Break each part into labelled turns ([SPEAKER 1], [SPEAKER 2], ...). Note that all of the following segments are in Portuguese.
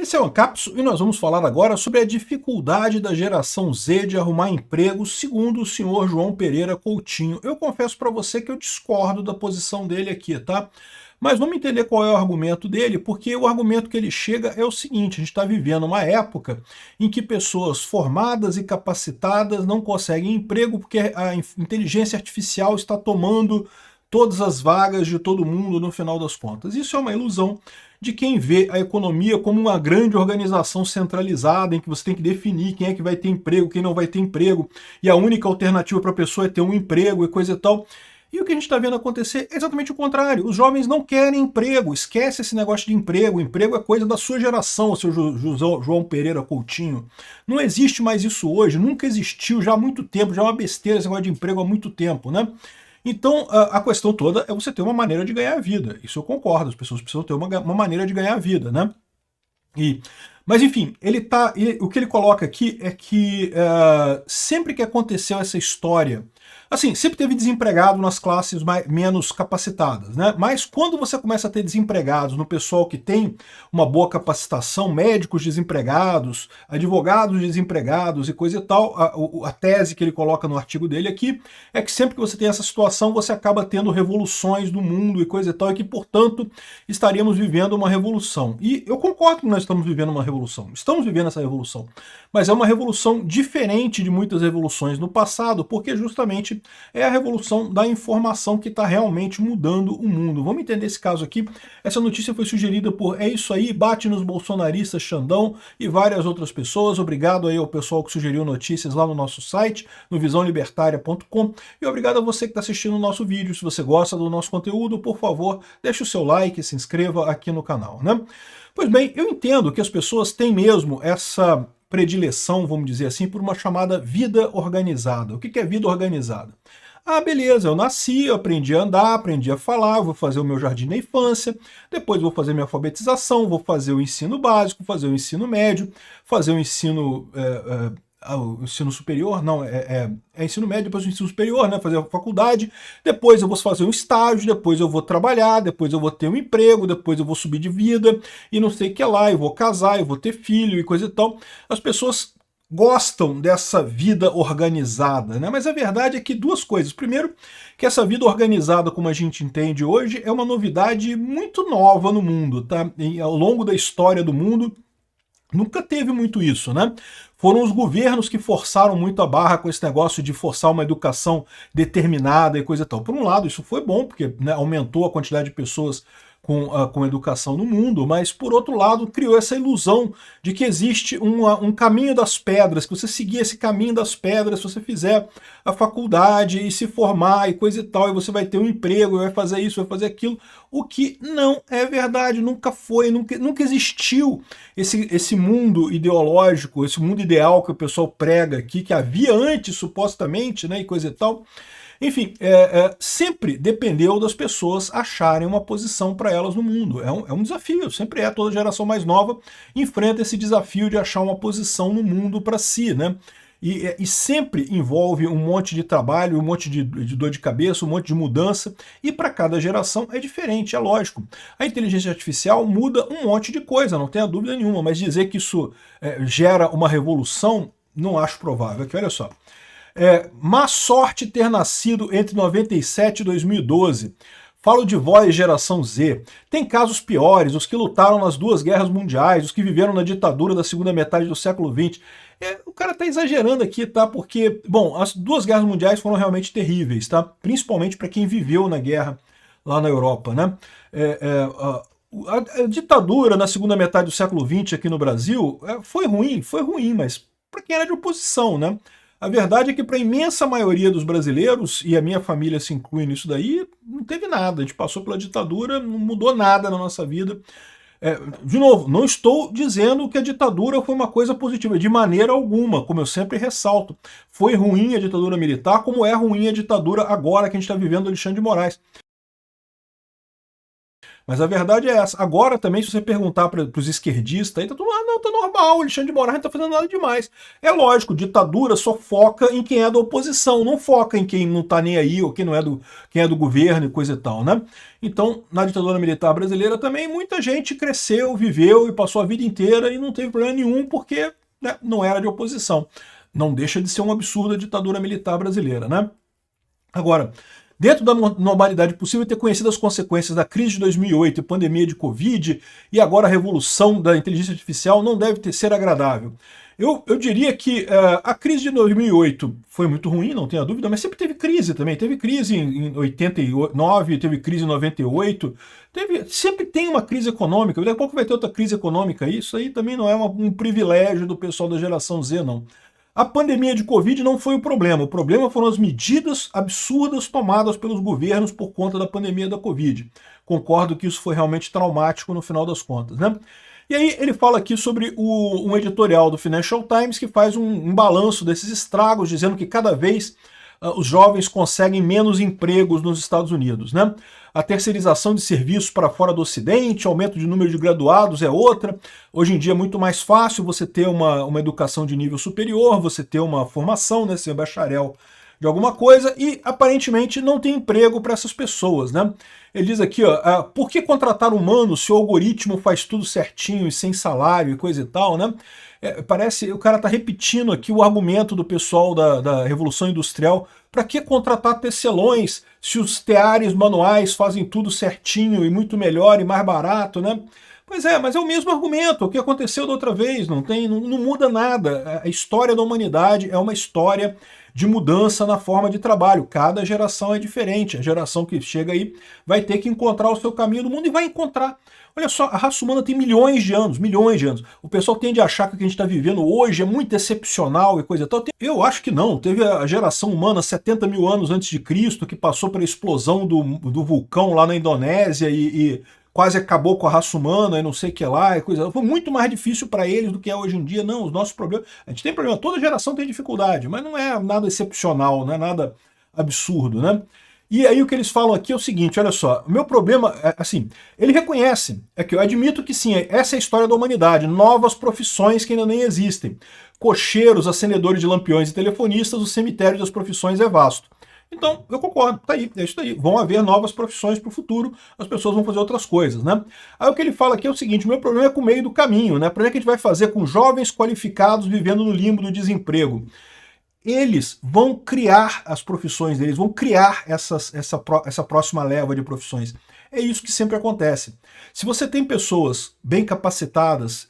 [SPEAKER 1] Esse é o Ancapsu e nós vamos falar agora sobre a dificuldade da geração Z de arrumar emprego, segundo o senhor João Pereira Coutinho. Eu confesso para você que eu discordo da posição dele aqui, tá? Mas vamos entender qual é o argumento dele, porque o argumento que ele chega é o seguinte: a gente está vivendo uma época em que pessoas formadas e capacitadas não conseguem emprego porque a inteligência artificial está tomando todas as vagas de todo mundo no final das contas. Isso é uma ilusão de quem vê a economia como uma grande organização centralizada, em que você tem que definir quem é que vai ter emprego, quem não vai ter emprego, e a única alternativa para a pessoa é ter um emprego e coisa e tal. E o que a gente está vendo acontecer é exatamente o contrário. Os jovens não querem emprego, esquece esse negócio de emprego. Emprego é coisa da sua geração, o seu João Pereira Coutinho. Não existe mais isso hoje, nunca existiu, já há muito tempo, já é uma besteira esse negócio de emprego há muito tempo, né? Então, a questão toda é você ter uma maneira de ganhar a vida. Isso eu concordo, as pessoas precisam ter uma maneira de ganhar a vida, né? Mas enfim, o que ele coloca aqui é que sempre que aconteceu essa história, assim, sempre teve desempregado nas classes menos capacitadas, né? Mas quando você começa a ter desempregados no pessoal que tem uma boa capacitação, médicos desempregados, advogados desempregados e coisa e tal, a tese que ele coloca no artigo dele aqui é que sempre que você tem essa situação, você acaba tendo revoluções do mundo e coisa e tal, e que, portanto, estaríamos vivendo uma revolução. E eu concordo que nós estamos vivendo uma revolução. Estamos vivendo essa revolução. Mas é uma revolução diferente de muitas revoluções no passado, porque justamente é a revolução da informação que está realmente mudando o mundo. Vamos entender esse caso aqui. Essa notícia foi sugerida por É Isso Aí, Bate nos Bolsonaristas, Xandão e várias outras pessoas. Obrigado aí ao pessoal que sugeriu notícias lá no nosso site, no visãolibertaria.com. E obrigado a você que está assistindo o nosso vídeo. Se você gosta do nosso conteúdo, por favor, deixe o seu like e se inscreva aqui no canal, né? Pois bem, eu entendo que as pessoas têm mesmo essa predileção, vamos dizer assim, por uma chamada vida organizada. O que é vida organizada? Ah, beleza, eu nasci, eu aprendi a andar, aprendi a falar, vou fazer o meu jardim na infância, depois vou fazer minha alfabetização, vou fazer o ensino básico, fazer o ensino médio, fazer o ensino o ensino superior, não, é ensino médio, depois o ensino superior, né, fazer a faculdade, depois eu vou fazer um estágio, depois eu vou trabalhar, depois eu vou ter um emprego, depois eu vou subir de vida, e não sei o que lá, eu vou casar, eu vou ter filho e coisa e tal. As pessoas gostam dessa vida organizada, né? Mas a verdade é que duas coisas. Primeiro, que essa vida organizada, como a gente entende hoje, é uma novidade muito nova no mundo, tá? E ao longo da história do mundo, nunca teve muito isso, né? Foram os governos que forçaram muito a barra com esse negócio de forçar uma educação determinada e coisa e tal. Por um lado, isso foi bom, porque, né, aumentou a quantidade de pessoas com educação no mundo, mas por outro lado criou essa ilusão de que existe um caminho das pedras, que você seguir esse caminho das pedras, se você fizer a faculdade e se formar e coisa e tal, e você vai ter um emprego, vai fazer isso, vai fazer aquilo, o que não é verdade, nunca foi, nunca existiu esse mundo ideológico, esse mundo ideal que o pessoal prega aqui, que havia antes, supostamente, né, e coisa e tal. Enfim, sempre dependeu das pessoas acharem uma posição para elas no mundo. É um desafio, sempre é. Toda geração mais nova enfrenta esse desafio de achar uma posição no mundo para si, né? E sempre envolve um monte de trabalho, um monte de dor de cabeça, um monte de mudança, e para cada geração é diferente, é lógico. A inteligência artificial muda um monte de coisa, não tenha dúvida nenhuma, mas dizer que isso gera uma revolução, não acho provável. Aqui, olha só. Má sorte ter nascido entre 97 e 2012. Falo de voz geração Z. Tem casos piores, os que lutaram nas duas guerras mundiais, os que viveram na ditadura da segunda metade do século XX. O cara tá exagerando aqui, tá? Porque, bom, as duas guerras mundiais foram realmente terríveis, tá? Principalmente para quem viveu na guerra lá na Europa, né? A ditadura na segunda metade do século XX aqui no Brasil foi ruim, mas para quem era de oposição, né? A verdade é que para a imensa maioria dos brasileiros, e a minha família se inclui nisso daí, não teve nada. A gente passou pela ditadura, não mudou nada na nossa vida. De novo, não estou dizendo que a ditadura foi uma coisa positiva, de maneira alguma, como eu sempre ressalto. Foi ruim a ditadura militar, como é ruim a ditadura agora que a gente está vivendo do Alexandre de Moraes. Mas a verdade é essa. Agora também, se você perguntar para os esquerdistas, aí tá tudo, não, tá normal, o Alexandre de Moraes não tá fazendo nada demais. É lógico, ditadura só foca em quem é da oposição, não foca em quem não tá nem aí, ou quem não é quem é do governo e coisa e tal, né? Então, na ditadura militar brasileira também, muita gente cresceu, viveu e passou a vida inteira e não teve problema nenhum, porque, né, não era de oposição. Não deixa de ser um absurdo a ditadura militar brasileira, né? Agora, dentro da normalidade possível, ter conhecido as consequências da crise de 2008 e pandemia de Covid, e agora a revolução da inteligência artificial, não deve ser agradável. Eu diria que a crise de 2008 foi muito ruim, não tenha dúvida, mas sempre teve crise também. Teve crise em 89, teve crise em 98, sempre tem uma crise econômica. Daqui a pouco vai ter outra crise econômica. Isso aí também não é um privilégio do pessoal da geração Z, não. A pandemia de Covid não foi o problema foram as medidas absurdas tomadas pelos governos por conta da pandemia da Covid. Concordo que isso foi realmente traumático no final das contas, né? E aí ele fala aqui sobre um editorial do Financial Times que faz um balanço desses estragos, dizendo que cada vez os jovens conseguem menos empregos nos Estados Unidos, né? A terceirização de serviços para fora do Ocidente, aumento de número de graduados é outra. Hoje em dia é muito mais fácil você ter uma educação de nível superior, você ter uma formação, né, ser bacharel de alguma coisa, e aparentemente não tem emprego para essas pessoas, né? Ele diz aqui, ó, por que contratar humanos se o algoritmo faz tudo certinho e sem salário e coisa e tal, né? Parece o cara está repetindo aqui o argumento do pessoal da Revolução Industrial. Para que contratar tecelões se os teares manuais fazem tudo certinho e muito melhor e mais barato, né? Pois é, mas é o mesmo argumento, o que aconteceu da outra vez, não muda nada. A história da humanidade é uma história de mudança na forma de trabalho. Cada geração é diferente. A geração que chega aí vai ter que encontrar o seu caminho do mundo e vai encontrar. Olha só, a raça humana tem milhões de anos, milhões de anos. O pessoal tende a achar que o que a gente está vivendo hoje é muito excepcional e coisa e tal. Eu acho que não. Teve a geração humana 70 mil anos antes de Cristo, que passou pela explosão do vulcão lá na Indonésia e quase acabou com a raça humana e não sei o que lá, e coisa. Foi muito mais difícil para eles do que é hoje em dia. Não, os nossos problemas... A gente tem problema, toda geração tem dificuldade, mas não é nada excepcional, não é nada absurdo, né? E aí o que eles falam aqui é o seguinte, olha só, o meu problema, assim, ele reconhece, que eu admito que sim, essa é a história da humanidade, novas profissões que ainda nem existem. Cocheiros, acendedores de lampiões e telefonistas, o cemitério das profissões é vasto. Então, eu concordo, tá aí, é isso aí. Vão haver novas profissões para o futuro, as pessoas vão fazer outras coisas, né? Aí o que ele fala aqui é o seguinte, o meu problema é com o meio do caminho, né? O problema é que a gente vai fazer com jovens qualificados vivendo no limbo do desemprego. Eles vão criar as profissões deles, vão criar essa próxima leva de profissões. É isso que sempre acontece. Se você tem pessoas bem capacitadas,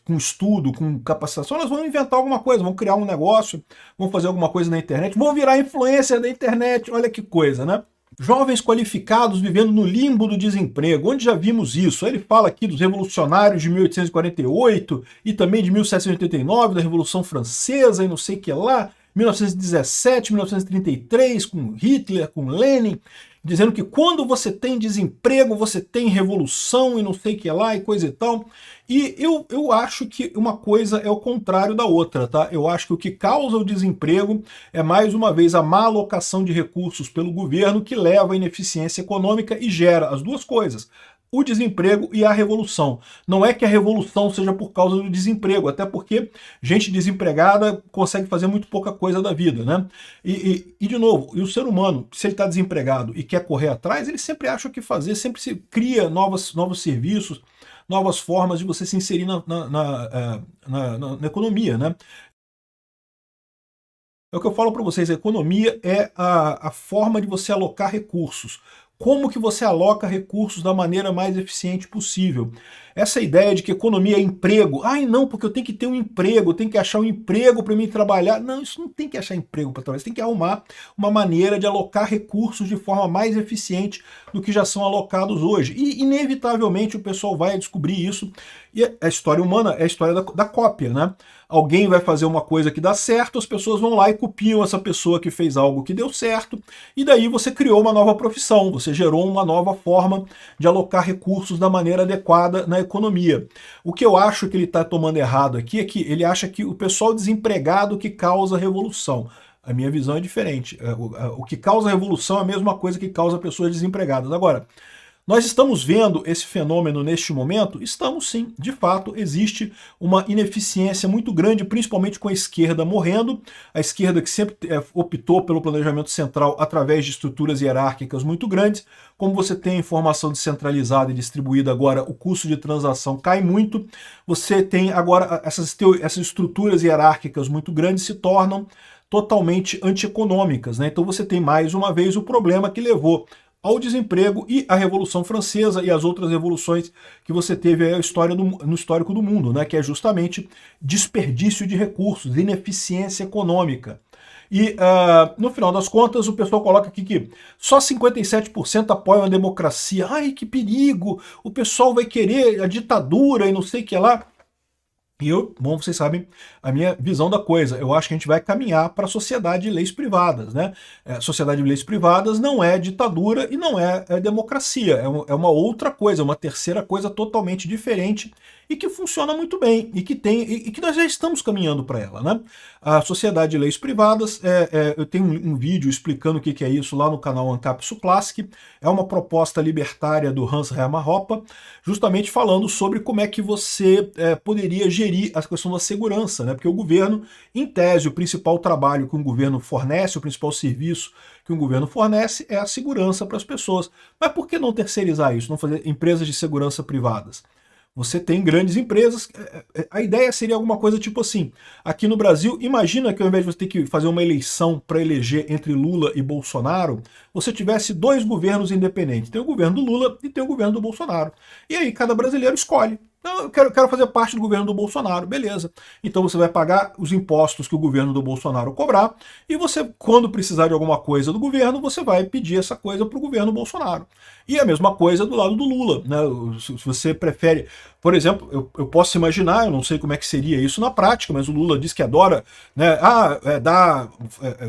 [SPEAKER 1] com estudo, com capacitação, elas vão inventar alguma coisa, vão criar um negócio, vão fazer alguma coisa na internet, vão virar influencer da internet, olha que coisa, né? Jovens qualificados vivendo no limbo do desemprego. Onde já vimos isso? Ele fala aqui dos revolucionários de 1848 e também de 1789, da Revolução Francesa e não sei o que lá, 1917, 1933, com Hitler, com Lenin, dizendo que quando você tem desemprego, você tem revolução e não sei o que lá e coisa e tal. E eu acho que uma coisa é o contrário da outra, tá? Eu acho que o que causa o desemprego é, mais uma vez, a má alocação de recursos pelo governo que leva à ineficiência econômica e gera as duas coisas, o desemprego e a revolução. Não é que a revolução seja por causa do desemprego, até porque gente desempregada consegue fazer muito pouca coisa da vida, né? E de novo, o ser humano, se ele está desempregado e quer correr atrás, ele sempre acha o que fazer, sempre se cria novos serviços, novas formas de você se inserir na economia, né? É o que eu falo para vocês, a economia é a forma de você alocar recursos. Como que você aloca recursos da maneira mais eficiente possível. Essa ideia de que economia é emprego, ai não, porque eu tenho que ter um emprego, eu tenho que achar um emprego para mim trabalhar. Não, isso não tem que achar emprego para trabalhar, você tem que arrumar uma maneira de alocar recursos de forma mais eficiente do que já são alocados hoje. E inevitavelmente o pessoal vai descobrir isso. E a história humana é a história da cópia, né? Alguém vai fazer uma coisa que dá certo, as pessoas vão lá e copiam essa pessoa que fez algo que deu certo, e daí você criou uma nova profissão, você gerou uma nova forma de alocar recursos da maneira adequada na economia. O que eu acho que ele está tomando errado aqui é que ele acha que o pessoal desempregado que causa a revolução. A minha visão é diferente. O que causa a revolução é a mesma coisa que causa pessoas desempregadas. Agora, Nós estamos vendo esse fenômeno neste momento? Estamos sim, de fato, existe uma ineficiência muito grande, principalmente com a esquerda morrendo, a esquerda que sempre optou pelo planejamento central através de estruturas hierárquicas muito grandes. Como você tem informação descentralizada e distribuída agora, o custo de transação cai muito, você tem agora essas estruturas hierárquicas muito grandes se tornam totalmente antieconômicas, né? Então você tem mais uma vez o problema que levou ao desemprego e à Revolução Francesa e as outras revoluções que você teve aí no histórico do mundo, né? Que é justamente desperdício de recursos, ineficiência econômica. E, no final das contas, o pessoal coloca aqui que só 57% apoiam a democracia. Ai, que perigo! O pessoal vai querer a ditadura e não sei o que lá. E bom, vocês sabem a minha visão da coisa. Eu acho que a gente vai caminhar para a sociedade de leis privadas, né? Sociedade de leis privadas não é ditadura e não é democracia. É uma outra coisa, uma terceira coisa totalmente diferente e que funciona muito bem e que nós já estamos caminhando para ela, né? A sociedade de leis privadas, eu tenho um vídeo explicando o que é isso lá no canal Ancapsu Classic. É uma proposta libertária do Hans Hermann Hoppe, justamente falando sobre como é que você poderia gerir a questão da segurança, né? Porque o governo, em tese, o principal trabalho que um governo fornece, o principal serviço que um governo fornece é a segurança para as pessoas. Mas por que não terceirizar isso, não fazer empresas de segurança privadas? Você tem grandes empresas, a ideia seria alguma coisa tipo assim, aqui no Brasil, imagina que ao invés de você ter que fazer uma eleição para eleger entre Lula e Bolsonaro, você tivesse dois governos independentes, tem o governo do Lula e tem o governo do Bolsonaro. E aí cada brasileiro escolhe. Não, eu quero fazer parte do governo do Bolsonaro, beleza. Então você vai pagar os impostos que o governo do Bolsonaro cobrar, e você, quando precisar de alguma coisa do governo, você vai pedir essa coisa para o governo Bolsonaro. E a mesma coisa do lado do Lula, né? Se você prefere, por exemplo, eu posso imaginar, eu não sei como é que seria isso na prática, mas o Lula diz que adora, né, dar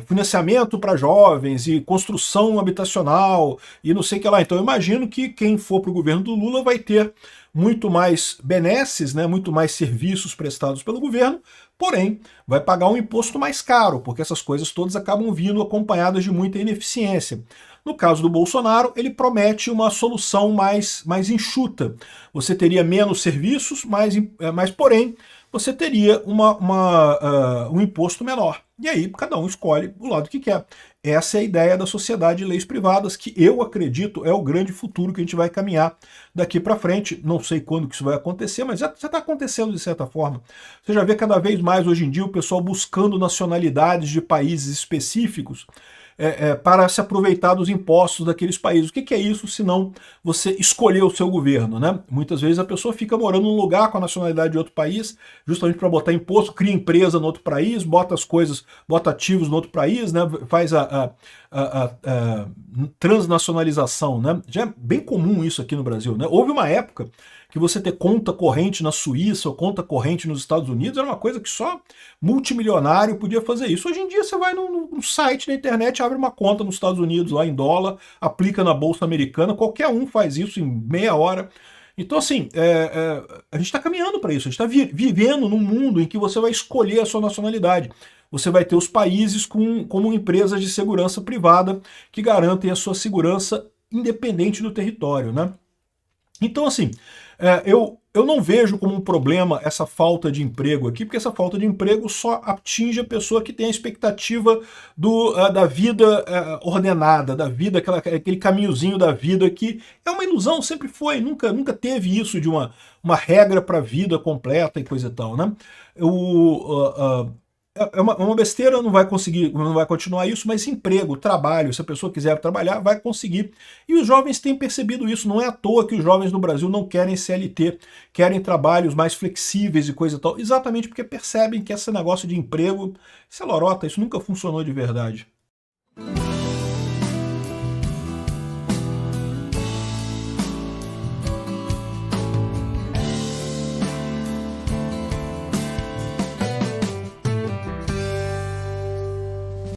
[SPEAKER 1] financiamento para jovens e construção habitacional e não sei o que lá. Então eu imagino que quem for para o governo do Lula vai ter muito mais benesses, né, muito mais serviços prestados pelo governo, porém vai pagar um imposto mais caro, porque essas coisas todas acabam vindo acompanhadas de muita ineficiência. No caso do Bolsonaro, ele promete uma solução mais enxuta. Você teria menos serviços, mas porém, você teria um imposto menor. E aí cada um escolhe o lado que quer. Essa é a ideia da sociedade de leis privadas, que eu acredito é o grande futuro que a gente vai caminhar daqui para frente. Não sei quando que isso vai acontecer, mas já está acontecendo de certa forma. Você já vê cada vez mais hoje em dia o pessoal buscando nacionalidades de países específicos para se aproveitar dos impostos daqueles países. O que é isso, senão você escolher o seu governo, né? Muitas vezes a pessoa fica morando num lugar com a nacionalidade de outro país, justamente para botar imposto, cria empresa no outro país, bota as coisas, bota ativos no outro país, né? Faz a transnacionalização, né? Já é bem comum isso aqui no Brasil, né? Houve uma época que você ter conta corrente na Suíça ou conta corrente nos Estados Unidos era uma coisa que só multimilionário podia fazer isso. Hoje em dia você vai num site na internet, abre uma conta nos Estados Unidos lá em dólar, aplica na Bolsa Americana, qualquer um faz isso em meia hora. Então, assim, a gente está caminhando para isso, a gente está vivendo num mundo em que você vai escolher a sua nacionalidade. Você vai ter os países como empresas de segurança privada que garantem a sua segurança independente do território, né? Então, assim, eu não vejo como um problema essa falta de emprego aqui, porque essa falta de emprego só atinge a pessoa que tem a expectativa da vida ordenada, da vida, aquele caminhozinho da vida que é uma ilusão, sempre foi, nunca teve isso de uma regra para a vida completa e coisa e tal, né? É uma besteira, não vai conseguir, não vai continuar isso, mas emprego, trabalho, se a pessoa quiser trabalhar, vai conseguir. E os jovens têm percebido isso, não é à toa que os jovens no Brasil não querem CLT, querem trabalhos mais flexíveis e coisa e tal, exatamente porque percebem que esse negócio de emprego, isso é lorota, isso nunca funcionou de verdade.